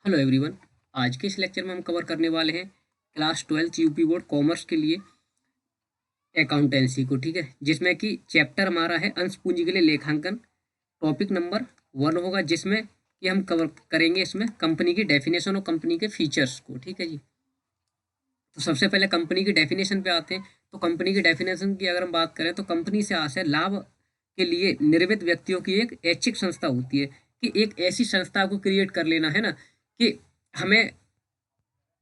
Hello everyone. आज के इस लेक्चर में हम कवर करने वाले हैं क्लास 12 यूपी बोर्ड कॉमर्स के लिए अकाउंटेंसी को। ठीक है, जिसमें कि चैप्टर हमारा है अंश पूंजी के लिए लेखांकन। टॉपिक नंबर 1 होगा, जिसमें कि हम कवर करेंगे इसमें कंपनी की डेफिनेशन और कंपनी के फीचर्स को। ठीक है जी। तो सबसे पहले कंपनी की डेफिनेशन पे आते हैं। तो कंपनी की डेफिनेशन की अगर हम बात करें तो कंपनी से आशय लाभ के लिए निर्मित व्यक्तियों की एक ऐच्छिक संस्था होती है। कि एक ऐसी संस्था को क्रिएट कर लेना है ना, कि हमें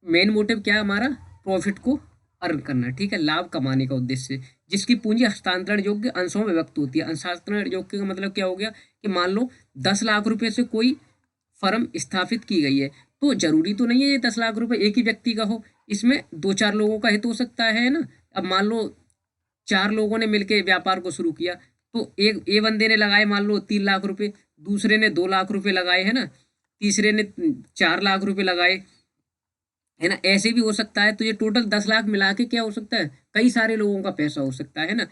मेन मोटिव क्या है हमारा, प्रॉफिट को अर्न करना। ठीक है, लाभ कमाने का उद्देश्य, जिसकी पूंजी हस्तांतरण योग्य अंशों में व्यक्त होती है। हस्तांतरण योग्य का मतलब क्या हो गया कि मान लो 10 लाख रुपए से कोई फर्म स्थापित की गई है, तो जरूरी तो नहीं है ये 10 लाख रुपए एक ही व्यक्ति का हो, इसमें 2-4 लोगों का हित हो सकता है ना। अब मान लो 4 लोगों ने मिलकर व्यापार को शुरू किया, तो एक ए बंदे ने लगाए मान लो 3 लाख रुपए, दूसरे ने 2 लाख रुपए लगाए है ना, तीसरे ने 4 लाख रुपए लगाए है ना। ऐसे भी हो सकता है। तो ये टोटल 10 लाख मिला के क्या हो सकता है, कई सारे लोगों का पैसा हो सकता है ना।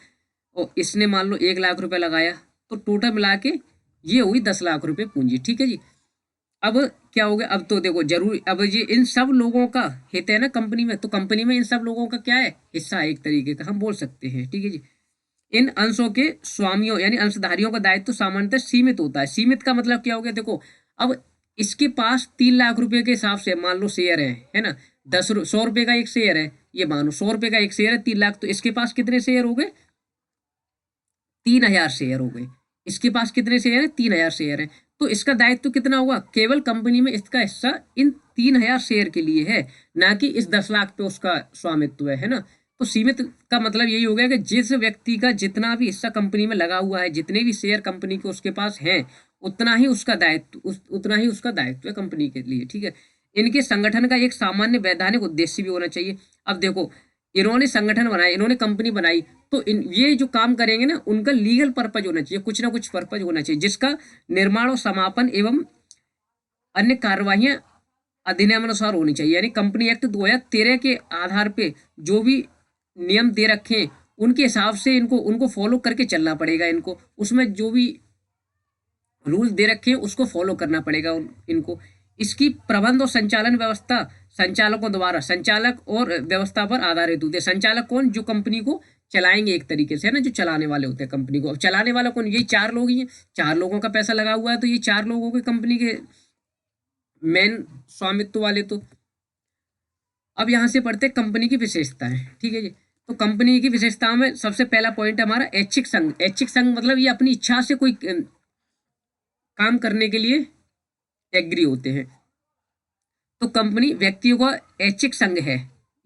और इसने मान लो 1 लाख रुपए लगाया, तो टोटल मिला के ये हुई 10 लाख रुपए पूंजी। ठीक है जी। अब क्या हो गया, अब तो देखो जरूर, अब ये इन सब लोगों का हित है ना कंपनी में, तो कंपनी में इन सब लोगों का क्या है, हिस्सा है एक तरीके का, हम बोल सकते हैं। ठीक है जी। इन अंशों के स्वामियों यानी अंशधारियों का दायित्व तो सामान्यतः सीमित होता है। सीमित का मतलब क्या हो गया, देखो अब इसके पास 3 लाख रुपए के हिसाब से मान लो शेयर है ना। 100 रुपए का एक शेयर है, ये मानो 100 रुपए का एक शेयर है, 3 लाख, तो इसके पास कितने शेयर हो गए, 3,000 शेयर हो गए। इसके पास कितने शेयर है, 3,000 शेयर है। तो इसका दायित्व कितना होगा, केवल कंपनी में इसका हिस्सा इन 3,000 शेयर के लिए है, ना कि इस 10 लाख पे उसका स्वामित्व है ना। तो सीमित का मतलब यही हो गया कि जिस व्यक्ति का जितना भी हिस्सा कंपनी में लगा हुआ है, जितने भी शेयर कंपनी के उसके पास हैं, उतना ही उसका दायित्व उतना ही उसका दायित्व है कंपनी के लिए। ठीक है। इनके संगठन का एक सामान्य वैधानिक उद्देश्य भी होना चाहिए। अब देखो, इन्होंने संगठन बनाया, इन्होंने कंपनी बनाई, तो ये जो काम करेंगे ना, उनका लीगल पर्पज होना चाहिए, कुछ ना कुछ पर्पज होना चाहिए, जिसका निर्माण और समापन एवं अन्य कार्यवाहियां अधिनियमानुसार होनी चाहिए। यानी कंपनी एक्ट 2013 के आधार पे जो भी नियम दे रखे हैं, उनके हिसाब से इनको उनको फॉलो करके चलना पड़ेगा। इनको उसमें जो भी रूल दे रखे हैं उसको फॉलो करना पड़ेगा इनको। इसकी प्रबंध और संचालन व्यवस्था संचालकों द्वारा, संचालक और व्यवस्था पर आधारित होती है। संचालक कौन, जो कंपनी को चलाएंगे एक तरीके से, है ना, जो चलाने वाले होते हैं कंपनी को। अब चलाने वाला कौन, यही 4 लोग ही हैं, 4 लोगों का पैसा लगा हुआ है, तो ये 4 लोगों के कंपनी के मेन स्वामित्व वाले। तो अब यहाँ से पढ़ते हैं कंपनी की विशेषताएं। ठीक है जी। तो कंपनी की विशेषताओं में सबसे पहला पॉइंट है हमारा ऐच्छिक संघ। ऐच्छिक संघ मतलब ये अपनी इच्छा से कोई काम करने के लिए एग्री होते हैं। तो कंपनी व्यक्तियों का ऐच्छिक संघ है,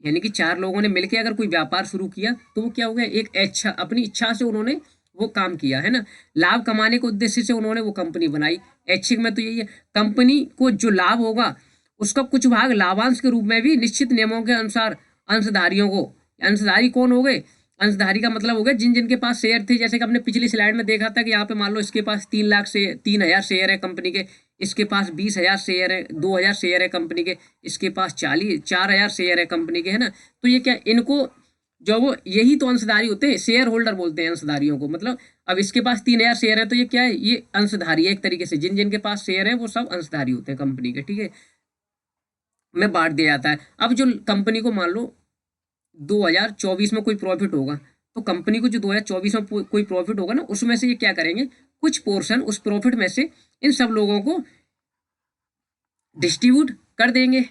यानी कि 4 लोगों ने मिलकर अगर कोई व्यापार शुरू किया, तो वो क्या हो गया, एक इच्छा, अपनी इच्छा से उन्होंने वो काम किया है ना। लाभ कमाने के उद्देश्य से उन्होंने वो कंपनी बनाई। ऐच्छिक में तो यही है, कंपनी को जो लाभ होगा उसका कुछ भाग लाभांश के रूप में भी निश्चित नियमों के अनुसार अंशधारियों को, अंशधारी कौन हो गए, अंशधारी का मतलब हो गया जिन जिनके पास शेयर थे। जैसे कि हमने पिछली स्लाइड में देखा था कि यहाँ पे मान लो इसके पास 3 लाख से 3,000 शेयर है कंपनी के, इसके पास 20,000 शेयर है, 2,000 शेयर है कंपनी के, इसके पास 4,000 शेयर है कंपनी के, है ना। तो ये क्या, इनको जो वो यही तो अंशधारी होते हैं, शेयर होल्डर बोलते हैं अंशधारियों को। मतलब अब इसके पास 3,000 शेयर है, तो ये क्या है, ये अंशधारी है एक तरीके से। जिन जिनके पास शेयर है वो सब अंशधारी होते हैं कंपनी के। ठीक है, में बांट दिया जाता है। अब जो कंपनी को मान लो 2024 में कोई प्रॉफिट होगा, तो कंपनी को जो 2024 में कोई प्रॉफिट होगा ना, उसमें से ये क्या करेंगे, कुछ पोर्शन उस प्रॉफिट में से इन सब लोगों को डिस्ट्रीब्यूट कर देंगे।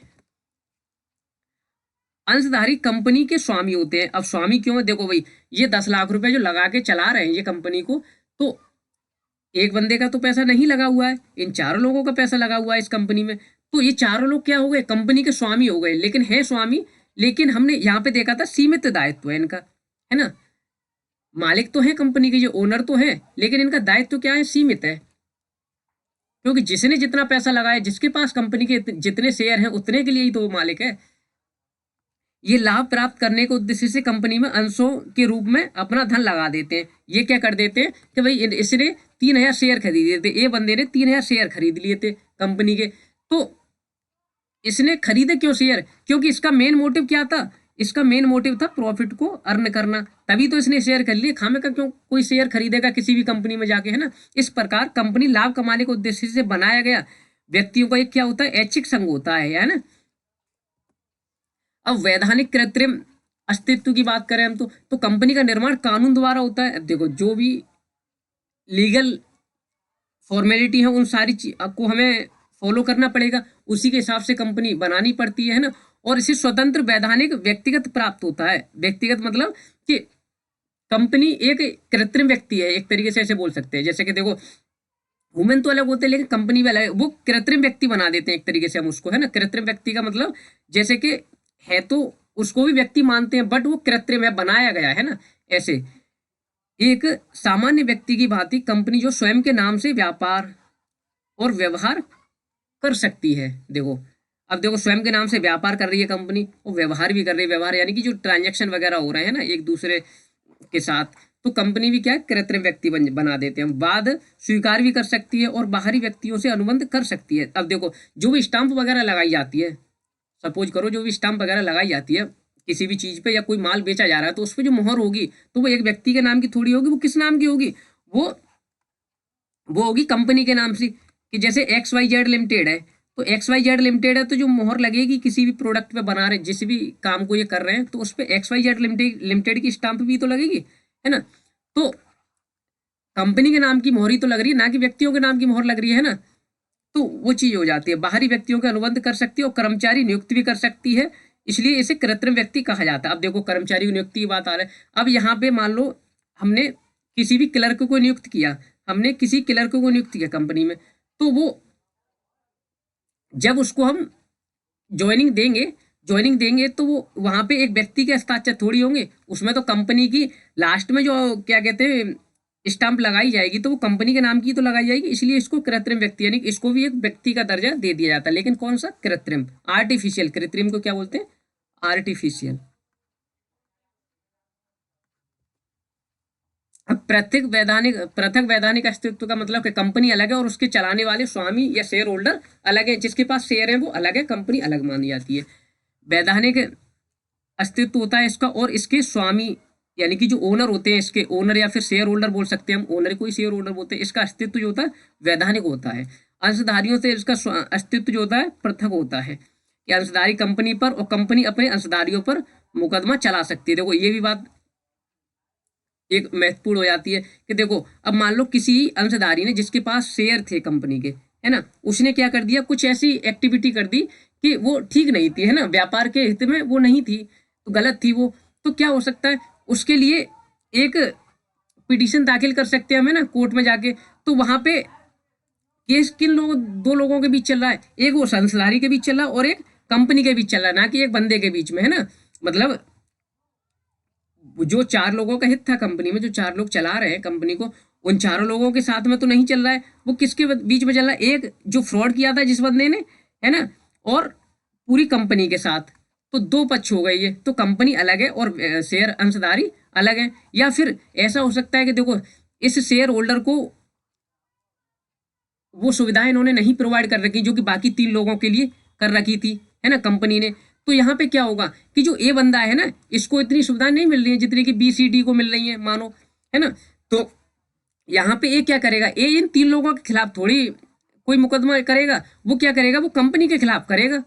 अंशधारी कंपनी के स्वामी होते हैं। अब स्वामी क्यों है, देखो भाई, ये 10 लाख रुपए जो लगा के चला रहे हैं ये कंपनी को, तो एक बंदे का तो पैसा नहीं लगा हुआ है, इन 4 लोगों का पैसा लगा हुआ है इस कंपनी में। तो ये 4 लोग क्या हो गए, कंपनी के स्वामी हो गए। लेकिन है स्वामी, लेकिन हमने यहाँ पे देखा था सीमित दायित्व है इनका, है ना। मालिक तो है कंपनी के, जो ओनर तो है, लेकिन इनका दायित्व क्या है, सीमित है। क्योंकि जिसने जितना पैसा लगाया, जिसके पास कंपनी के जितने शेयर हैं, उतने के लिए ही तो वो मालिक है। ये लाभ प्राप्त करने के उद्देश्य से कंपनी में अंशों के रूप में अपना धन लगा देते हैं। ये क्या कर देते हैं कि भाई इसने 3,000 शेयर खरीदे थे, ये बंदे ने 3,000 शेयर खरीद लिए थे कंपनी के। तो इसने खरीदे क्यों शेयर, क्योंकि इसका मेन मोटिव क्या था, इसका मेन मोटिव था प्रॉफिट को अर्न करना, तभी तो इसने शेयर खरीद लिए। खामे का क्यों कोई शेयर खरीदेगा किसी भी कंपनी में जाके, है ना। इस प्रकार कंपनी लाभ कमाने के उद्देश्य से बनाया गया व्यक्तियों का एक क्या होता है, ऐच्छिक संघ होता है ना। अब वैधानिक कृत्रिम अस्तित्व की बात करें हम तो कंपनी का निर्माण कानून द्वारा होता है। अब देखो जो भी लीगल फॉर्मेलिटी है उन सारी चीज को हमें फॉलो करना पड़ेगा, उसी के हिसाब से कंपनी बनानी पड़ती है ना। और इसे स्वतंत्र वैधानिक व्यक्तिगत प्राप्त होता है। व्यक्तिगत मतलब कि कंपनी एक कृत्रिम व्यक्ति है, एक तरीके से ऐसे बोल सकते हैं। जैसे कि देखो वुमेन तो अलग होते हैं लेकिन कंपनी भी अलग है, वो कृत्रिम व्यक्ति बना देते हैं एक तरीके से हम उसको, है ना। कृत्रिम व्यक्ति का मतलब जैसे कि है तो उसको भी व्यक्ति मानते हैं बट वो कृत्रिम है, बनाया गया है ना। ऐसे एक सामान्य व्यक्ति की भांति कंपनी जो स्वयं के नाम से व्यापार और व्यवहार कर सकती है। देखो अब देखो स्वयं के नाम से व्यापार कर रही है कंपनी, वो व्यवहार भी कर रही है। व्यवहार यानी कि जो ट्रांजैक्शन वगैरह हो रहे हैं ना एक दूसरे के साथ, तो कंपनी भी क्या है, कृत्रिम व्यक्ति बना देते हैं। बाद स्वीकार भी कर सकती है और बाहरी व्यक्तियों से अनुबंध कर सकती है। अब देखो जो भी स्टाम्प वगैरह लगाई जाती है, सपोज करो जो भी स्टाम्प वगैरह लगाई जाती है किसी भी चीज पे या कोई माल बेचा जा रहा है, तो उस पर जो मोहर होगी तो वो एक व्यक्ति के नाम की थोड़ी होगी, वो किस नाम की होगी, वो होगी कंपनी के नाम से। कि जैसे एक्स वाई जेड लिमिटेड है, तो एक्स वाई जेड लिमिटेड है तो जो मोहर लगेगी किसी भी प्रोडक्ट पे बना रहे जिस भी काम को ये कर रहे हैं, तो उस पर एक्स वाई जेड लिमिटेड की स्टाम्प भी तो लगेगी, है ना। तो कंपनी के नाम की मोहर ही तो लग रही है, ना कि व्यक्तियों के नाम की मोहर लग रही है ना। तो वो चीज हो जाती है। बाहरी व्यक्तियों के अनुबंध कर सकती है और कर्मचारी नियुक्त भी कर सकती है, इसलिए इसे कृत्रिम व्यक्ति कहा जाता है। अब देखो कर्मचारी की नियुक्ति की बात आ रहा है। अब यहाँ पे मान लो हमने किसी भी क्लर्क को नियुक्त किया, हमने किसी क्लर्क को नियुक्त किया कंपनी में, तो वो जब उसको हम ज्वाइनिंग देंगे तो वो वहां पे एक व्यक्ति के हस्ताक्षर थोड़ी होंगे, उसमें तो कंपनी की लास्ट में जो क्या कहते हैं स्टाम्प लगाई जाएगी तो वो कंपनी के नाम की तो लगाई जाएगी। इसलिए इसको कृत्रिम व्यक्ति यानी इसको भी एक व्यक्ति का दर्जा दे दिया जाता है। लेकिन कौन सा, कृत्रिम, आर्टिफिशियल। कृत्रिम को क्या बोलते हैं, आर्टिफिशियल। अब पृथक वैधानिक अस्तित्व का मतलब कि कंपनी अलग है और उसके चलाने वाले स्वामी या शेयर होल्डर अलग है। जिसके पास शेयर है वो अलग है, कंपनी अलग मानी जाती है। वैधानिक अस्तित्व होता है इसका, और इसके स्वामी यानी कि जो ओनर होते हैं, इसके ओनर या फिर शेयर होल्डर बोल सकते हैं हम, ओनर को ही शेयर होल्डर बोलते हैं। इसका अस्तित्व जो होता है वैधानिक होता है। अंशधारियों से इसका अस्तित्व जो होता है पृथक होता है। कि अंशधारी कंपनी पर और कंपनी अपने अंशधारियों पर मुकदमा चला सकती है। देखो ये भी बात एक महत्वपूर्ण हो जाती है कि देखो अब मान लो किसी अंशधारी ने जिसके पास शेयर थे कंपनी के, है ना, उसने क्या कर दिया, कुछ ऐसी एक्टिविटी कर दी कि वो ठीक नहीं थी, है ना, व्यापार के हित में वो नहीं थी, तो गलत थी वो। तो क्या हो सकता है, उसके लिए एक पिटीशन दाखिल कर सकते हैं हम, है ना, कोर्ट में जाके। तो वहां पे केस किन लोगों, दो लोगों के बीच चल रहा है, एक वो अंशधारी के बीच चल रहा है और एक कंपनी के बीच चल रहा है, ना कि एक बंदे के बीच में, है ना। मतलब जो चार लोगों का हित था कंपनी में, जो चार लोग चला रहे हैं कंपनी को, उन चारों लोगों के साथ में तो नहीं चल रहा है, वो किसके बीच में चल रहा है, एक जो फ्रॉड किया था जिस बंदे ने, है ना, और पूरी कंपनी के साथ। तो दो पक्ष हो गई है, तो कंपनी अलग है और शेयर अंशधारी अलग है। या फिर ऐसा हो सकता है कि देखो इस शेयर होल्डर को वो सुविधाएं इन्होंने नहीं प्रोवाइड कर रखी जो कि बाकी तीन लोगों के लिए कर रखी थी, है ना, कंपनी ने। तो यहाँ पे क्या होगा कि जो ए बंदा है ना, इसको इतनी सुविधाएं नहीं मिल रही है जितनी कि बी सी डी को मिल रही है मानो, है ना। तो यहाँ पे ए क्या करेगा, ए इन तीन लोगों के खिलाफ थोड़ी कोई मुकदमा करेगा, वो क्या करेगा, वो कंपनी के खिलाफ करेगा,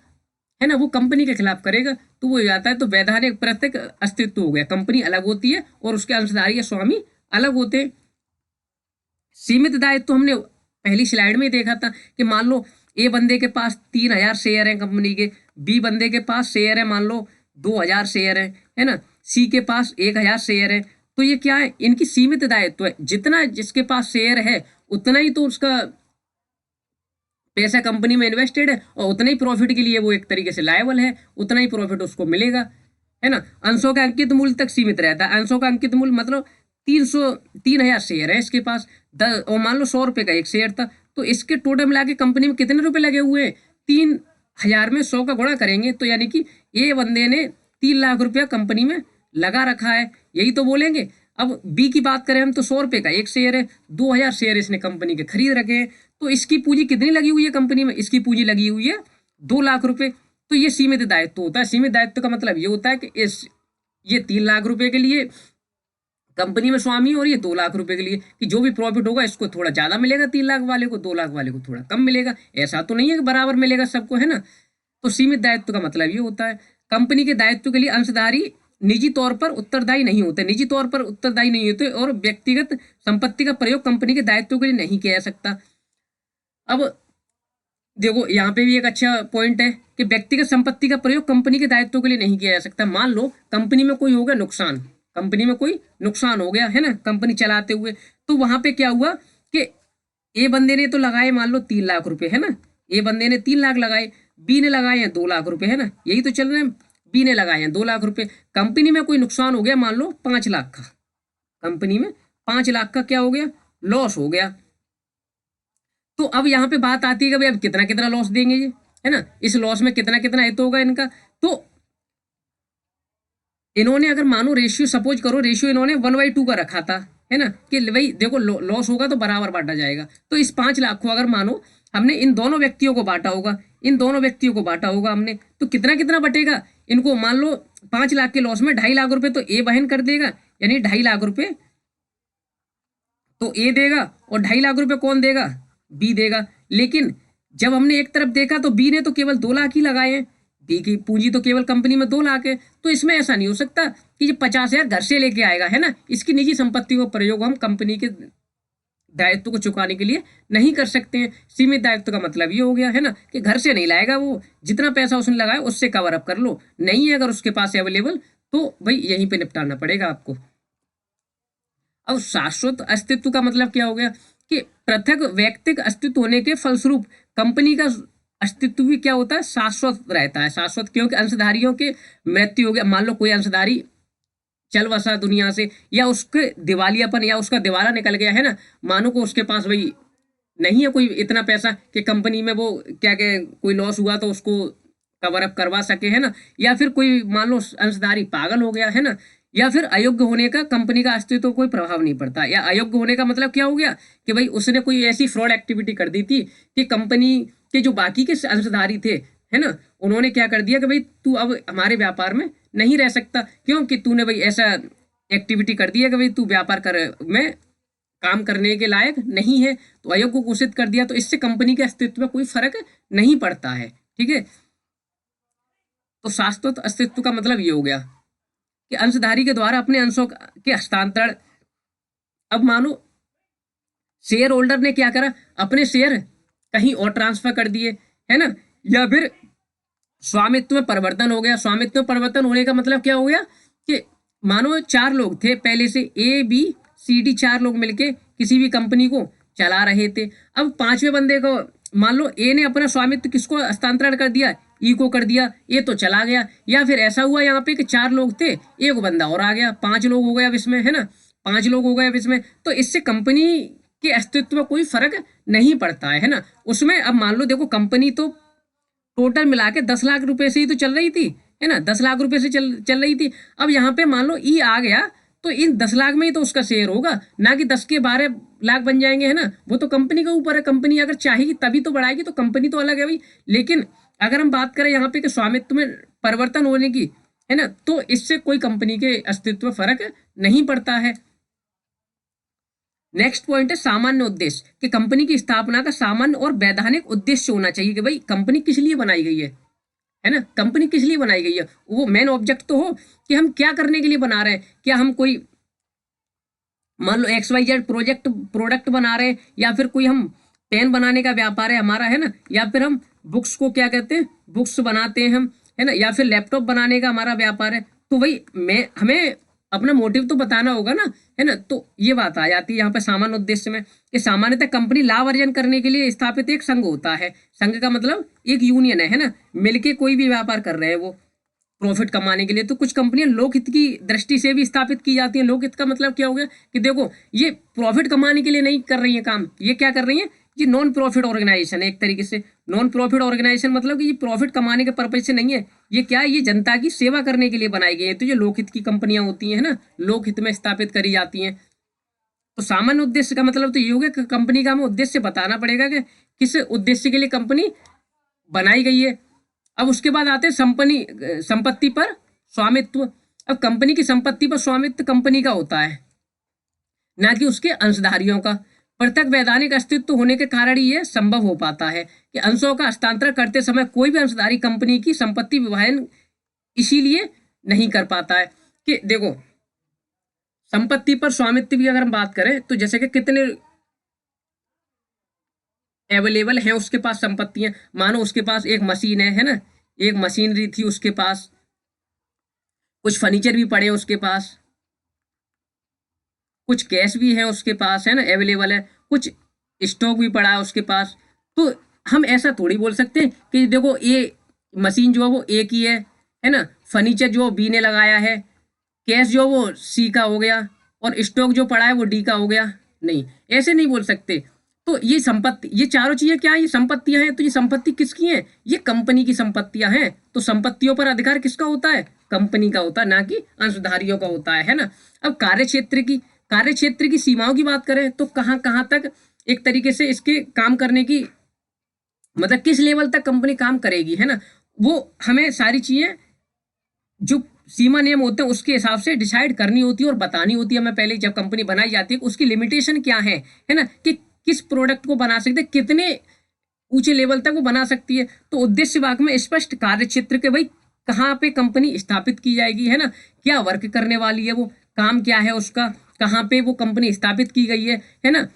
है ना, वो कंपनी के खिलाफ करेगा। तो वो जाता है, तो वैधानिक प्रत्येक अस्तित्व हो गया, कंपनी अलग होती है और उसके अंशधारी या स्वामी अलग होते हैं। सीमित दायित्व तो हमने पहली स्लाइड में देखा था कि मान लो ए बंदे के पास 3000 शेयर हैं कंपनी के, बी बंदे के पास शेयर है मान लो 2000 शेयर है ना, सी के पास 1000 शेयर है। तो ये क्या है, इनकी सीमित दायित्व है, जितना जिसके पास शेयर है उतना ही तो उसका पैसा कंपनी में इन्वेस्टेड है और उतना ही प्रॉफिट के लिए वो एक तरीके से लायबल है, उतना ही प्रॉफिट उसको मिलेगा, है ना। अंशों का अंकित मूल्य तक सीमित रहता है। अंशों का अंकित मूल्य मतलब 3000 शेयर है इसके पास, 10 और मान लो 100 रुपए का एक शेयर था, तो इसके टोटल मिला के कंपनी में कितने रुपए लगे हुए हैं, 3000 में 100 का गुणा करेंगे तो यानी कि ये बंदे ने 3 लाख रुपया कंपनी में लगा रखा है, यही तो बोलेंगे। अब बी की बात करें हम तो 100 रुपए का एक शेयर है, 2000 शेयर इसने कंपनी के खरीद रखे हैं, तो इसकी पूंजी कितनी लगी हुई है कंपनी में, इसकी पूंजी लगी हुई है 2 लाख रुपए। तो ये सीमित दायित्व होता है। सीमित दायित्व का मतलब ये होता है कि ये 3 लाख रुपए के लिए कंपनी में स्वामी और ये 2 लाख रुपए के लिए कि जो भी प्रॉफिट होगा इसको थोड़ा ज्यादा मिलेगा, 3 लाख वाले को, 2 लाख वाले को थोड़ा कम मिलेगा। ऐसा तो नहीं है कि बराबर मिलेगा सबको, है ना। तो सीमित दायित्व का मतलब ये होता है। कंपनी के दायित्व के लिए अंशधारी निजी तौर पर उत्तरदायी नहीं होते, निजी तौर पर उत्तरदायी नहीं होते, और व्यक्तिगत संपत्ति का प्रयोग कंपनी के दायित्व के लिए नहीं किया जा सकता। अब देखो यहाँ पे भी एक अच्छा पॉइंट है कि व्यक्तिगत संपत्ति का प्रयोग कंपनी के दायित्व के लिए नहीं किया जा सकता। मान लो कंपनी में कोई हो गया नुकसान, कंपनी में कोई नुकसान हो गया, है ना, कंपनी चलाते हुए, तो वहां पे क्या हुआ कि ए बंदे ने तो लगाए मान लो 3 लाख रुपए, है ना, ए बंदे ने 3 लाख लगाए, बी ने लगाए हैं 2 लाख रुपए, है ना, यही तो चल रहे हैं। बी ने लगाए हैं 2 लाख रुपए, कंपनी में कोई नुकसान हो गया मान लो 5 लाख का, कंपनी में 5 लाख का क्या हो गया, लॉस हो गया। तो अब यहाँ पे बात आती है कि भाई अब कितना कितना लॉस देंगे ये, है ना, इस लॉस में कितना कितना हित होगा इनका। तो इन्होंने अगर मानो रेशियो, सपोज करो रेशियो इन्होंने 1/2 का रखा था, है ना, कि भाई देखो लॉस होगा तो बराबर बांटा जाएगा। तो इस 5 लाख को अगर मानो हमने इन दोनों व्यक्तियों को बांटा होगा, इन दोनों व्यक्तियों को बांटा होगा हमने, तो कितना कितना बटेगा इनको। मान लो 5 लाख के लॉस में 2.5 लाख रुपए तो ए वहन कर देगा, यानी 2.5 लाख रुपए तो ए देगा, और 2.5 लाख रुपए कौन देगा, बी देगा। लेकिन जब हमने एक तरफ देखा तो बी ने तो केवल 2 लाख ही लगाए हैं, बी की पूंजी तो केवल कंपनी में 2 लाख है। तो इसमें ऐसा नहीं हो सकता कि ये 50,000 घर से लेके आएगा, है ना, इसकी निजी संपत्ति को प्रयोग हम कंपनी के दायित्व को चुकाने के लिए नहीं कर सकते हैं। सीमित दायित्व का मतलब ये हो गया, है ना, कि घर से नहीं लाएगा, वो जितना पैसा उसने लगाया उससे कवर अप कर लो, नहीं है अगर उसके पास अवेलेबल तो भाई यहीं पे निपटाना पड़ेगा आपको। अब शाश्वत अस्तित्व का मतलब क्या हो गया कि पृथक व्यक्तिगत अस्तित्व होने के फलस्वरूप कंपनी का अस्तित्व भी क्या होता है, शाश्वत रहता है। शाश्वत क्योंकि अंशधारियों के मृत्यु हो गया, मान लो कोई अंशधारी चल बसा दुनिया से, या उसके दिवालियापन या उसका दिवाला निकल गया, है ना, मानो को उसके पास भाई नहीं है कोई इतना पैसा कि कंपनी में वो क्या क्या कोई लॉस हुआ तो उसको कवर अप करवा सके, है ना, या फिर कोई मान लो अंशधारी पागल हो गया, है ना, या फिर अयोग्य होने का कंपनी का अस्तित्व तो कोई प्रभाव नहीं पड़ता। या अयोग्य होने का मतलब क्या हो गया कि भाई उसने कोई ऐसी फ्रॉड एक्टिविटी कर दी थी कि कंपनी के जो बाकी के अंशधारी थे, है ना, उन्होंने क्या कर दिया कि भाई तू अब हमारे व्यापार में नहीं रह सकता, क्योंकि तूने भाई ऐसा एक्टिविटी कर दी है कि भाई तू व्यापार कर में काम करने के लायक नहीं है, तो अयोग्य घोषित कर दिया। तो इससे कंपनी के अस्तित्व में कोई फर्क नहीं पड़ता है, ठीक है। तो शाश्वत अस्तित्व का मतलब ये हो गया कि अंशधारी के द्वारा अपने अंशों के हस्तांतरण। अब मानो शेयर होल्डर ने क्या करा, अपने शेयर कहीं और ट्रांसफर कर दिए, है ना, या फिर स्वामित्व में परिवर्तन हो गया। स्वामित्व में परिवर्तन होने का मतलब क्या हो गया कि मानो 4 लोग थे पहले से, ए बी सी डी 4 लोग मिलके किसी भी कंपनी को चला रहे थे। अब 5वें बंदे को मान लो ए ने अपना स्वामित्व किसको हस्तांतरण कर दिया, ई को कर दिया, ये तो चला गया। या फिर ऐसा हुआ यहाँ पे कि 4 लोग थे, एक बंदा और आ गया, 5 लोग हो गए अब इसमें, है ना, 5 लोग हो गए अब इसमें। तो इससे कंपनी के अस्तित्व में कोई फर्क नहीं पड़ता है ना उसमें। अब मान लो देखो कंपनी तो टोटल मिला के 10 लाख रुपए से ही तो चल रही थी, है ना, 10 लाख रुपए से चल रही थी। अब यहाँ पे मान लो ई आ गया तो इन 10 लाख में ही तो उसका शेयर होगा, ना कि 10 के 12 लाख बन जाएंगे, है ना। वो तो कंपनी के ऊपर है, कंपनी अगर चाहेगी तभी तो बढ़ाएगी, तो कंपनी तो अलग है भाई। लेकिन अगर हम बात करें यहाँ पे कि स्वामित्व में परिवर्तन होने की, है ना, तो इससे कोई कंपनी के अस्तित्व में फर्क नहीं पड़ता है। नेक्स्ट पॉइंट है सामान्य उद्देश्य, कि कंपनी की स्थापना का सामान्य और वैधानिक उद्देश्य होना चाहिए कि भाई कंपनी किस लिए बनाई गई है ना, कंपनी किस लिए बनाई गई है, वो मेन ऑब्जेक्ट तो हो कि हम क्या करने के लिए बना रहे हैं। क्या हम कोई मान लो XYZ प्रोडक्ट बना रहे हैं, या फिर कोई हम पेन बनाने का व्यापार है हमारा, है ना, या फिर हम बुक्स को क्या कहते हैं, बुक्स बनाते हैं हम, है ना, या फिर लैपटॉप बनाने का हमारा व्यापार है। तो भाई हमें अपना मोटिव तो बताना होगा ना, है ना। तो ये बात आ जाती है यहाँ पे सामान्य उद्देश्य में कि सामान्यतः कंपनी लाभ अर्जन करने के लिए स्थापित एक संघ होता है। संघ का मतलब एक यूनियन है ना, मिलके कोई भी व्यापार कर रहे हैं वो प्रॉफिट कमाने के लिए। तो कुछ कंपनियां लोकहित की दृष्टि से भी स्थापित की जाती हैं। लोकहित का मतलब क्या हो गया कि देखो ये प्रॉफिट कमाने के लिए नहीं कर रही है काम, ये क्या कर रही है, ये नॉन प्रॉफिट ऑर्गेनाइजेशन है एक तरीके से। नॉन प्रॉफिट ऑर्गेनाइजेशन मतलब कि ये प्रॉफिट कमाने के पर्पज से नहीं है, ये क्या है, ये जनता की सेवा करने के लिए बनाई गई है। तो ये लोकहित की कंपनियां होती हैं ना, लोकहित में स्थापित करी जाती हैं। तो सामान्य उद्देश्य का मतलब तो ये हो गया कि कंपनी का हमें उद्देश्य बताना पड़ेगा कि किस उद्देश्य के लिए कंपनी बनाई गई है। अब उसके बाद आते हैं संपत्ति पर स्वामित्व। अब कंपनी की संपत्ति पर स्वामित्व कंपनी का होता है, ना कि उसके अंशधारियों का। पृथक वैधानिक अस्तित्व होने के कारण ही यह संभव हो पाता है कि अंशों का हस्तांतरण करते समय कोई भी अंशधारी कंपनी की संपत्ति विभाजन इसीलिए नहीं कर पाता है कि देखो, संपत्ति पर स्वामित्व की अगर हम बात करें तो जैसे कि कितने अवेलेबल है उसके पास संपत्तियां। मानो उसके पास एक मशीन है ना, एक मशीनरी थी उसके पास, कुछ फर्नीचर भी पड़े उसके पास, कुछ कैश भी है उसके पास, है ना, अवेलेबल है, कुछ स्टॉक भी पड़ा है उसके पास। तो हम ऐसा थोड़ी बोल सकते हैं कि देखो ये मशीन जो है वो ए की है ना, फर्नीचर जो बी ने लगाया है, कैश जो वो सी का हो गया, और स्टॉक जो पड़ा है वो डी का हो गया। नहीं, ऐसे नहीं बोल सकते। तो ये संपत्ति, ये चारों चीजें क्या है, ये संपत्तियां हैं। तो ये संपत्ति किसकी है, ये कंपनी की संपत्तियां हैं। तो संपत्तियों पर अधिकार किसका होता है, कंपनी का होता है, ना कि अंशधारियों का होता है ना। अब कार्यक्षेत्र की सीमाओं की बात करें तो कहाँ कहाँ तक एक तरीके से इसके काम करने की, मतलब किस लेवल तक कंपनी काम करेगी, है ना, वो हमें सारी चीजें जो सीमा नियम होते हैं उसके हिसाब से डिसाइड करनी होती है और बतानी होती है हमें पहले जब कंपनी बनाई जाती है उसकी लिमिटेशन क्या है ना, कि किस प्रोडक्ट को बना सकते, कितने ऊंचे लेवल तक वो बना सकती है। तो उद्देश्य वाक्य में स्पष्ट कार्य क्षेत्र के भाई कहाँ पे कंपनी स्थापित की जाएगी, है ना, क्या वर्क करने वाली है, वो काम क्या है उसका, कहाँ पे वो कंपनी स्थापित की गई है ना।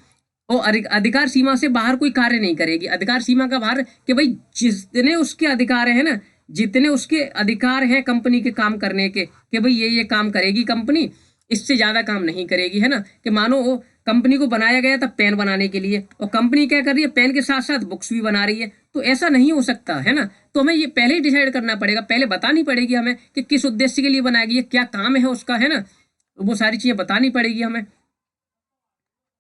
और अधिकार सीमा से बाहर कोई कार्य नहीं करेगी। अधिकार सीमा का बाहर कि भाई जितने उसके अधिकार है ना, जितने उसके अधिकार हैं कंपनी के काम करने के, कि भाई ये काम करेगी कंपनी, इससे ज्यादा काम नहीं करेगी, है ना। कि मानो वो कंपनी को बनाया गया था पेन बनाने के लिए, और कंपनी क्या कर रही है, पेन के साथ साथ बुक्स भी बना रही है, तो ऐसा नहीं हो सकता, है ना। तो हमें ये पहले ही डिसाइड करना पड़ेगा, पहले बतानी पड़ेगी हमें कि किस उद्देश्य के लिए बनाएगी, क्या काम है उसका, है ना, तो वो सारी चीजें बतानी पड़ेगी हमें।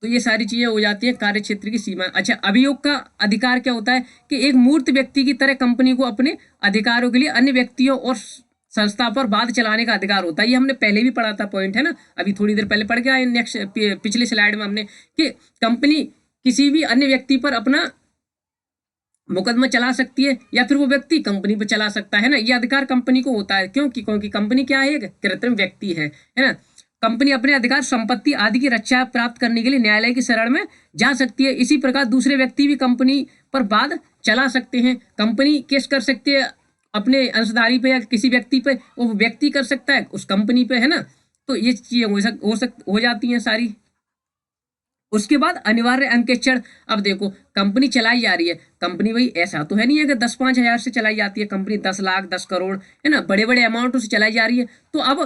तो ये सारी चीजें हो जाती है कार्य क्षेत्र की सीमा। अच्छा, अभियोग का अधिकार क्या होता है कि एक मूर्त व्यक्ति की तरह कंपनी को अपने अधिकारों के लिए अन्य व्यक्तियों और संस्था पर बात चलाने का अधिकार होता है। ये हमने पहले भी पढ़ा था पॉइंट, है ना, अभी थोड़ी देर पहले पढ़ के आए नेक्स्ट पिछले स्लाइड में हमने, कि कंपनी किसी भी अन्य व्यक्ति पर अपना मुकदमा चला सकती है या फिर वो व्यक्ति कंपनी पर चला सकता है ना। ये अधिकार कंपनी को होता है, क्योंकि कंपनी क्या है, एक कृत्रिम व्यक्ति है ना। कंपनी अपने अधिकार, संपत्ति आदि की रक्षा प्राप्त करने के लिए न्यायालय की शरण में जा सकती है। इसी प्रकार दूसरे व्यक्ति भी कंपनी पर बात चला सकते हैं। कंपनी केस कर सकती है अपने अंशधारी पे या किसी व्यक्ति पे, वो व्यक्ति कर सकता है उस कंपनी पे, है ना। तो ये चीजें हो जाती हैं सारी। उसके बाद अनिवार्य अंकेक्षण। अब देखो कंपनी चलाई जा रही है, कंपनी भाई ऐसा तो है नहीं है कि 10-5 हजार से चलाई जाती है कंपनी, 10 लाख 10 करोड़, है ना, बड़े बड़े अमाउंट से चलाई जा रही है। तो अब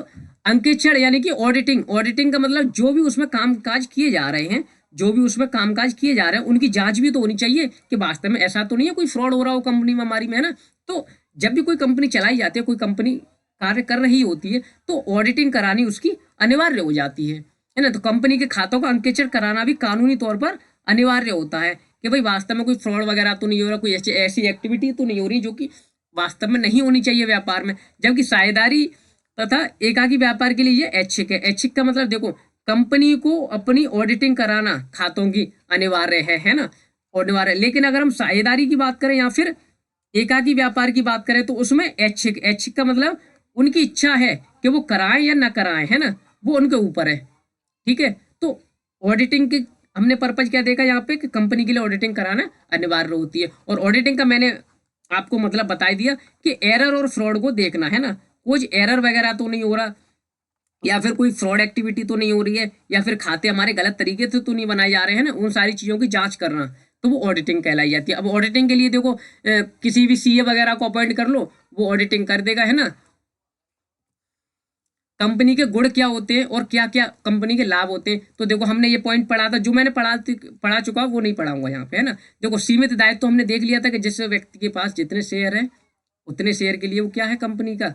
अंकेक्षण यानी कि ऑडिटिंग का मतलब जो भी उसमें कामकाज किए जा रहे हैं, जो भी उसमें कामकाज किए जा रहे हैं उनकी जांच भी तो होनी चाहिए कि वास्तव में ऐसा तो नहीं है कोई फ्रॉड हो रहा हो कंपनी में हमारी में, है ना। तो जब भी कोई कंपनी चलाई जाती है, कोई कंपनी कार्य कर रही होती है, तो ऑडिटिंग करानी उसकी अनिवार्य हो जाती है ना। तो कंपनी के खातों का अंकेक्षण कराना भी कानूनी तौर पर अनिवार्य होता है कि भाई वास्तव में कोई फ्रॉड वगैरह तो नहीं हो रहा, कोई ऐसी एक्टिविटी तो नहीं हो रही जो कि वास्तव में नहीं होनी चाहिए व्यापार में। जबकि साझेदारी तथा एकाकी व्यापार के लिए ये ऐच्छिक है। ऐच्छिक का मतलब देखो कंपनी को अपनी ऑडिटिंग कराना खातों की अनिवार्य है ना, अनिवार्य। लेकिन अगर हम साझेदारी की बात करें या फिर एकाकी व्यापार की बात करें तो उसमें ऐच्छिक का मतलब उनकी इच्छा है कि वो कराएं या ना कराएं, है ना, वो उनके ऊपर है, ठीक है। तो ऑडिटिंग के हमने पर्पज क्या देखा यहाँ पे कि कंपनी के लिए ऑडिटिंग कराना अनिवार्य होती है। और ऑडिटिंग का मैंने आपको मतलब बता दिया कि एरर और फ्रॉड को देखना, है ना, कुछ एरर वगैरह तो नहीं हो रहा, या फिर कोई फ्रॉड एक्टिविटी तो नहीं हो रही है, या फिर खाते हमारे गलत तरीके से तो नहीं बनाए जा रहे हैं ना, उन सारी चीज़ों की जांच करना, तो वो ऑडिटिंग कहलाई जाती है। अब ऑडिटिंग के लिए देखो किसी भी सीए वगैरह को अपॉइंट कर लो, वो ऑडिटिंग कर देगा, है ना। कंपनी के गुण क्या होते हैं और क्या क्या कंपनी के लाभ होते हैं, तो देखो हमने ये पॉइंट पढ़ा था, जो मैंने पढ़ा चुका वो नहीं पढ़ाऊंगा यहाँ पे, है ना। देखो सीमित दायित्व तो हमने देख लिया था कि जिस व्यक्ति के पास जितने शेयर हैं उतने शेयर के लिए वो क्या है, कंपनी का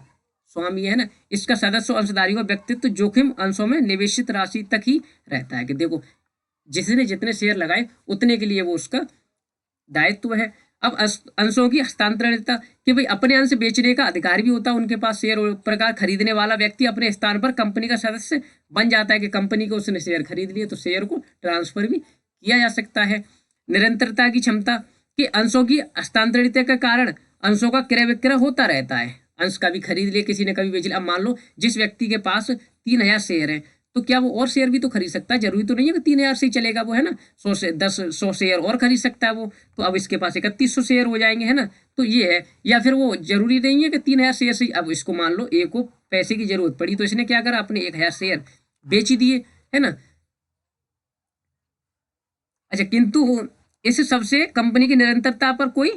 स्वामी है ना। इसका सदस्य अंशधारियों का व्यक्तित्व जोखिम अंशों में निवेशित राशि तक ही रहता है, कि देखो जिसने जितने शेयर लगाए उतने के लिए वो उसका दायित्व है। अब अंशों की हस्तांतरणता, कि भाई अपने अंश बेचने का अधिकार भी होता है उनके पास शेयर, प्रकार खरीदने वाला व्यक्ति अपने स्थान पर कंपनी का सदस्य बन जाता है कि कंपनी को उसने शेयर खरीद लिए तो शेयर को ट्रांसफर भी किया जा सकता है। निरंतरता की क्षमता, कि अंशों की हस्तांतरणता के कारण अंशों का क्रय विक्रय होता रहता है, अंश कभी खरीद लिए किसी ने कभी बेच लिया। अब मान लो जिस व्यक्ति के पास 3000 शेयर है तो क्या वो और शेयर भी तो खरीद सकता है, जरूरी तो नहीं है कि 3,000 से ही चलेगा वो, है ना। 100 शेयर और खरीद सकता है वो, तो अब इसके पास 3100 शेयर हो जाएंगे, है ना। तो ये है, या फिर वो जरूरी नहीं है कि 3,000 शेयर से, अब इसको मान लो ए को पैसे की जरूरत पड़ी तो इसने क्या करा, अपने 1,000 शेयर बेच ही दिए, है ना। अच्छा, किंतु इस सबसे कंपनी की निरंतरता पर कोई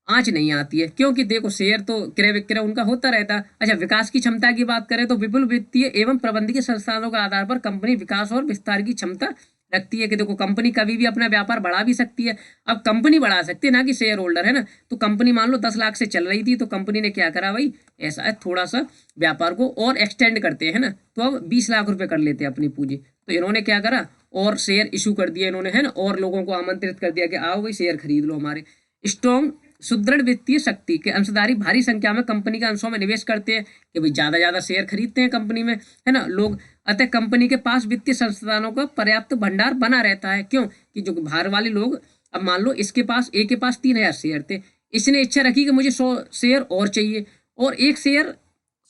आंच नहीं आती है, क्योंकि देखो शेयर तो क्रय विक्रय उनका होता रहता है। अच्छा, विकास की क्षमता की बात करें तो विपुल वित्तीय एवं प्रबंधकीय संस्थानों के आधार पर कंपनी विकास और विस्तार की क्षमता रखती है, कि देखो कंपनी कभी भी अपना व्यापार बढ़ा भी सकती है। अब कंपनी बढ़ा सकती है, ना कि शेयर होल्डर, है ना। तो कंपनी मान लो 10 लाख से चल रही थी, तो कंपनी ने क्या करा भाई, ऐसा है थोड़ा सा व्यापार को और एक्सटेंड करते हैं ना, तो अब 20 लाख रुपए कर लेते हैं अपनी पूंजी। तो इन्होंने क्या करा, और शेयर इशू कर दिया इन्होंने, है ना, और लोगों को आमंत्रित कर दिया कि आओ भाई शेयर खरीद लो हमारे। स्ट्रॉन्ग सुदृढ़ वित्तीय शक्ति के अंशधारी भारी संख्या में कंपनी के अंशों में निवेश करते हैं, कि भाई ज्यादा शेयर खरीदते हैं कंपनी में, है ना लोग। अतः कंपनी के पास वित्तीय संस्थानों का पर्याप्त भंडार बना रहता है, क्यों कि जो बाहर वाले लोग, अब मान लो इसके पास, ए के पास 3,000 शेयर थे, इसने इच्छा रखी कि मुझे 100 शेयर और चाहिए, और एक शेयर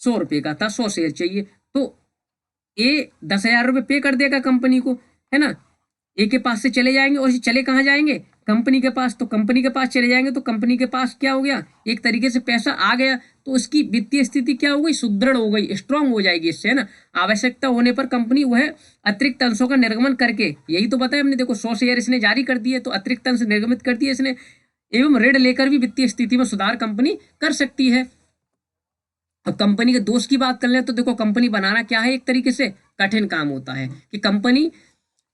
100 रुपये का था, 100 शेयर चाहिए, तो ए 10,000 रुपये पे कर देगा कंपनी को, है ना। ए के पास से चले जाएंगे, और चले कहाँ जाएंगे, कंपनी के पास, तो कंपनी के पास चले जाएंगे, तो कंपनी के पास क्या हो गया, एक तरीके से पैसा आ गया, तो उसकी वित्तीय स्थिति क्या हो गई, सुदृढ़ हो गई, स्ट्रांग हो जाएगी इससे, है ना। आवश्यकता होने पर कंपनी वह अतिरिक्त अंशों का निर्गमन करके, यही तो बताया हमने, देखो 100 शेयर इसने जारी कर दिए, तो अतिरिक्त अंश निर्गमित कर दिए इसने, एवं ऋण लेकर भी वित्तीय स्थिति में सुधार कंपनी कर सकती है। अब कंपनी के दोष की बात कर लें तो देखो, कंपनी बनाना क्या है, एक तरीके से कठिन काम होता है, कि कंपनी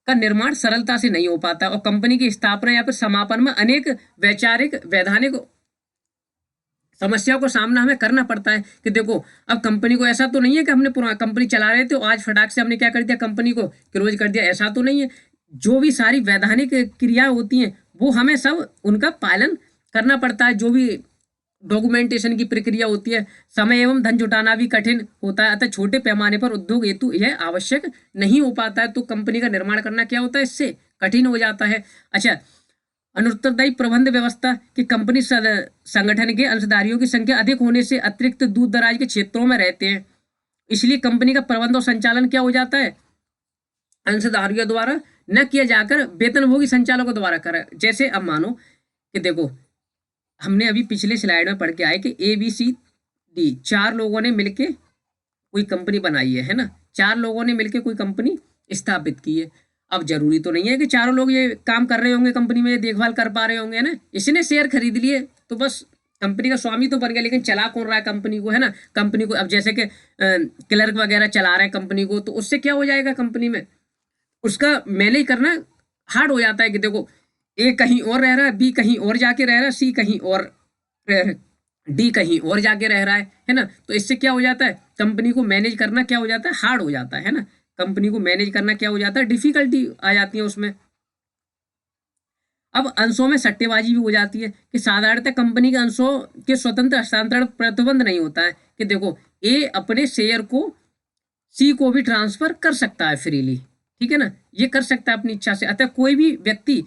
का निर्माण सरलता से नहीं हो पाता, और कंपनी की स्थापना या फिर समापन में अनेक वैचारिक वैधानिक समस्याओं का सामना हमें करना पड़ता है। कि देखो, अब कंपनी को ऐसा तो नहीं है कि हमने पुराना कंपनी चला रहे थे, आज फटाक से हमने क्या कर दिया, कंपनी को क्लोज कर दिया, ऐसा तो नहीं है। जो भी सारी वैधानिक क्रियाएं होती हैं, वो हमें सब उनका पालन करना पड़ता है। जो भी डॉक्यूमेंटेशन की प्रक्रिया होती है, समय एवं धन जुटाना भी कठिन होता है, अतः छोटे पैमाने पर उद्योग हेतु यह आवश्यक नहीं हो पाता है, तो कंपनी का निर्माण करना क्या होता है, इससे कठिन हो जाता है। अच्छा, अनुत्तरदायी प्रबंध व्यवस्था, कि कंपनी संगठन के अंशधारियों की संख्या अधिक होने से अतिरिक्त दूर दराज के क्षेत्रों में रहते हैं, इसलिए कंपनी का प्रबंध और संचालन क्या हो जाता है, अंशधारियों द्वारा न किया जाकर वेतनभोगी संचालकों द्वारा करा। जैसे अब मानो कि देखो, हमने अभी पिछले स्लाइड में पढ़ के आए कि ABCD 4 लोगों ने मिलके कोई कंपनी बनाई है ना, 4 लोगों ने मिलके कोई कंपनी स्थापित की है। अब जरूरी तो नहीं है कि चारों लोग ये काम कर रहे होंगे कंपनी में, ये देखभाल कर पा रहे होंगे, है ना। इसने शेयर खरीद लिए तो बस कंपनी का स्वामी तो बन गया, लेकिन चला कौन रहा है कंपनी को, है ना। कंपनी को अब जैसे कि क्लर्क वगैरह चला रहे हैं कंपनी को, तो उससे क्या हो जाएगा, कंपनी में उसका मैनेज करना हार्ड हो जाता है। कि देखो, ए कहीं और रह रहा है, बी कहीं और जाके रह रहा है, सी कहीं और डी कहीं और जाके रह रहा है ना। तो इससे क्या हो जाता है, कंपनी को मैनेज करना क्या हो जाता है, हार्ड हो जाता है ना। कंपनी को मैनेज करना क्या हो जाता है, डिफिकल्टी आ जाती है उसमें। अब अंशों में सट्टेबाजी भी हो जाती है, कि साधारणतः कंपनी के अंशों के स्वतंत्र हस्तांतरण प्रतिबंध नहीं होता है। कि देखो, ए अपने शेयर को सी को भी ट्रांसफर कर सकता है फ्रीली, ठीक है ना, ये कर सकता है अपनी इच्छा से। अतः कोई भी व्यक्ति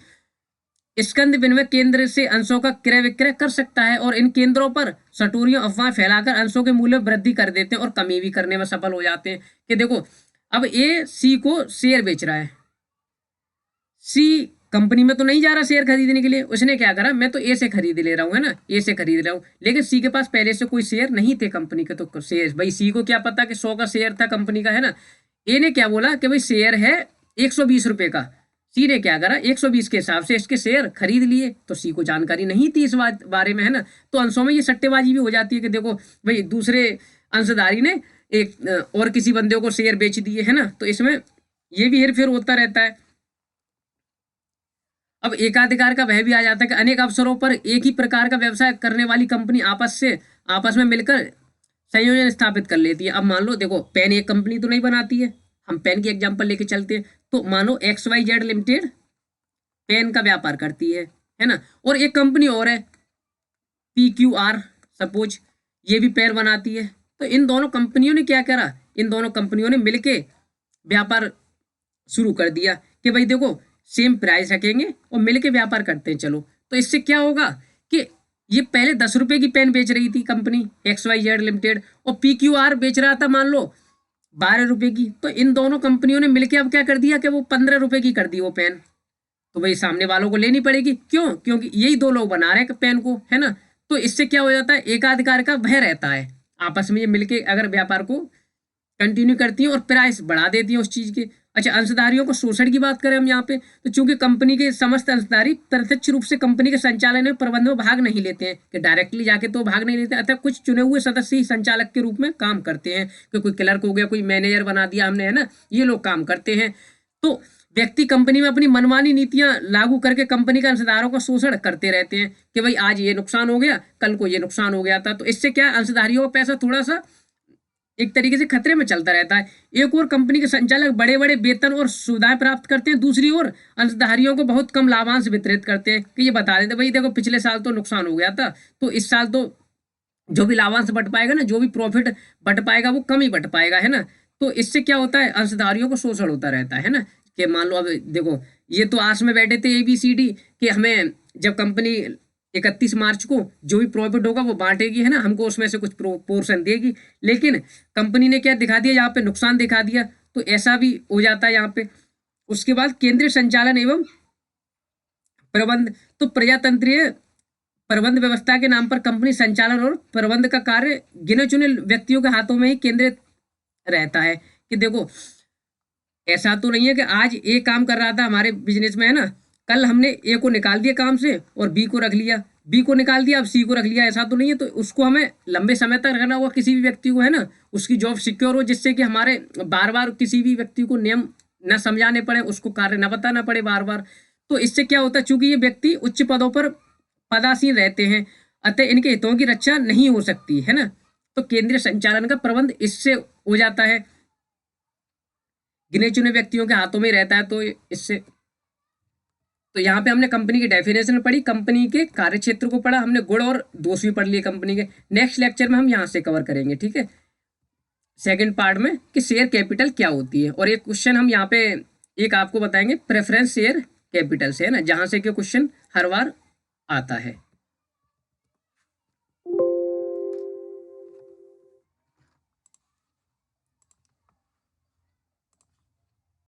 स्कंद विनिमय केंद्र से अंशों का क्रय विक्रय कर सकता है, और इन केंद्रों पर सटोरियों अफवाह फैलाकर अंशों के मूल्य वृद्धि कर देते हैं और कमी भी करने में सफल हो जाते हैं। कि देखो, अब ए सी को शेयर बेच रहा है, सी कंपनी में तो नहीं जा रहा शेयर खरीदने के लिए, उसने क्या करा, मैं तो ए से खरीद ले रहा हूँ, है ना, ए से खरीद रहा हूँ, लेकिन सी के पास पहले से कोई शेयर नहीं थे कंपनी के, तो शेयर भाई सी को क्या पता कि 100 का शेयर था कंपनी का, है ना। ए ने क्या बोला कि भाई शेयर है 120 रुपए का, सी ने क्या करा, 120 के हिसाब से इसके शेयर खरीद लिए, तो सी को जानकारी नहीं थी इस बारे में, है ना। तो अंशों में ये सट्टेबाजी भी हो जाती है, कि देखो भाई दूसरे अंशधारी ने एक और किसी बंदे को शेयर बेच दिए, है ना, तो इसमें ये भी हेरफेर होता रहता है। अब एकाधिकार का भय भी आ जाता है, कि अनेक अवसरों पर एक ही प्रकार का व्यवसाय करने वाली कंपनी आपस में मिलकर संयोजन स्थापित कर लेती है। अब मान लो, देखो पेन एक कंपनी तो नहीं बनाती है, हम पेन की एग्जांपल लेके चलते हैं, तो मानो XYZ लिमिटेड पेन का व्यापार करती है ना, और एक कंपनी और है PQR सपोज, ये भी पेन बनाती है। तो इन दोनों कंपनियों ने क्या करा, इन दोनों कंपनियों ने मिलके व्यापार शुरू कर दिया, कि भाई देखो सेम प्राइस रखेंगे और मिलके व्यापार करते हैं चलो। तो इससे क्या होगा कि ये पहले 10 रुपए की पेन बेच रही थी कंपनी XYZ लिमिटेड, और PQR बेच रहा था मान लो 12 रुपए की, तो इन दोनों कंपनियों ने मिलकर अब क्या कर दिया कि वो 15 रुपए की कर दी वो पेन। तो भाई सामने वालों को लेनी पड़ेगी, क्यों? क्योंकि यही दो लोग बना रहे हैं पेन को, है ना। तो इससे क्या हो जाता है, एकाधिकार का भय रहता है। आपस में ये मिलके अगर व्यापार को कंटिन्यू करती हैं और प्राइस बढ़ा देती हैं उस चीज के। अच्छा, अंशधारियों को शोषण की बात करें हम यहाँ पे, तो चूंकि कंपनी के समस्त अंशधारी प्रत्यक्ष रूप से कंपनी के संचालन में प्रबंध में भाग नहीं लेते हैं, कि डायरेक्टली जाके तो भाग नहीं लेते, अतः कुछ चुने हुए सदस्य ही संचालक के रूप में काम करते हैं, कि कोई क्लर्क हो गया, कोई मैनेजर बना दिया हमने, है ना, ये लोग काम करते हैं। तो व्यक्ति कंपनी में अपनी मनमानी नीतियां लागू करके कंपनी के अंशधारों का शोषण करते रहते हैं, कि भाई आज ये नुकसान हो गया, कल को ये नुकसान हो गया था। तो इससे क्या, अंशधारियों का पैसा थोड़ा सा एक तरीके से खतरे में चलता रहता है। एक और कंपनी के संचालक बड़े बड़े वेतन और सुविधाएं प्राप्त करते हैं, दूसरी ओर अंशधारियों को बहुत कम लाभांश वितरित करते हैं, कि ये बता देते भाई देखो पिछले साल तो नुकसान हो गया था, तो इस साल तो जो भी लाभांश बट पाएगा ना, जो भी प्रॉफिट बट पाएगा वो कम ही बट पाएगा, है ना। तो इससे क्या होता है, अंशधारियों को शोषण होता रहता है ना। कि मान लो अब देखो, ये तो आस में बैठे थे ABCD कि हमें जब कंपनी 31 मार्च को जो भी प्रॉफिट होगा वो बांटेगी, है ना, हमको उसमें से कुछ पोर्शन देगी। लेकिन कंपनी ने क्या दिखा दिया, यहाँ पे नुकसान दिखा दिया। तो ऐसा भी हो जाता है यहाँ पे। उसके बाद केंद्रीय संचालन एवं प्रबंध, तो प्रजातंत्रीय प्रबंध व्यवस्था के नाम पर कंपनी संचालन और प्रबंध का कार्य गिने चुने व्यक्तियों के हाथों में ही केंद्रित रहता है। कि देखो ऐसा तो नहीं है कि आज ए काम कर रहा था हमारे बिजनेस में, है ना, कल हमने ए को निकाल दिया काम से और बी को रख लिया, बी को निकाल दिया अब सी को रख लिया, ऐसा तो नहीं है। तो उसको हमें लंबे समय तक रखना होगा किसी भी व्यक्ति को, है ना, उसकी जॉब सिक्योर हो, जिससे कि हमारे बार बार किसी भी व्यक्ति को नियम न समझाने पड़े, उसको कार्य न बताना पड़े बार बार। तो इससे क्या होता है, चूंकि ये व्यक्ति उच्च पदों पर पदासीन रहते हैं, अतः इनके हितों की रक्षा नहीं हो सकती, है ना। तो केंद्रीय संचालन का प्रबंध इससे हो जाता है, गिने चुने व्यक्तियों के हाथों में रहता है। तो इससे, तो यहाँ पे हमने कंपनी की डेफिनेशन पढ़ी, कंपनी के कार्य क्षेत्र को पढ़ा हमने, गुण और दोष भी पढ़ लिए कंपनी के। नेक्स्ट लेक्चर में हम यहाँ से कवर करेंगे, ठीक है, सेकंड पार्ट में, कि शेयर कैपिटल क्या होती है। और एक क्वेश्चन हम यहाँ पे एक आपको बताएंगे प्रेफरेंस शेयर कैपिटल से, है ना, जहाँ से कि क्वेश्चन हर बार आता है।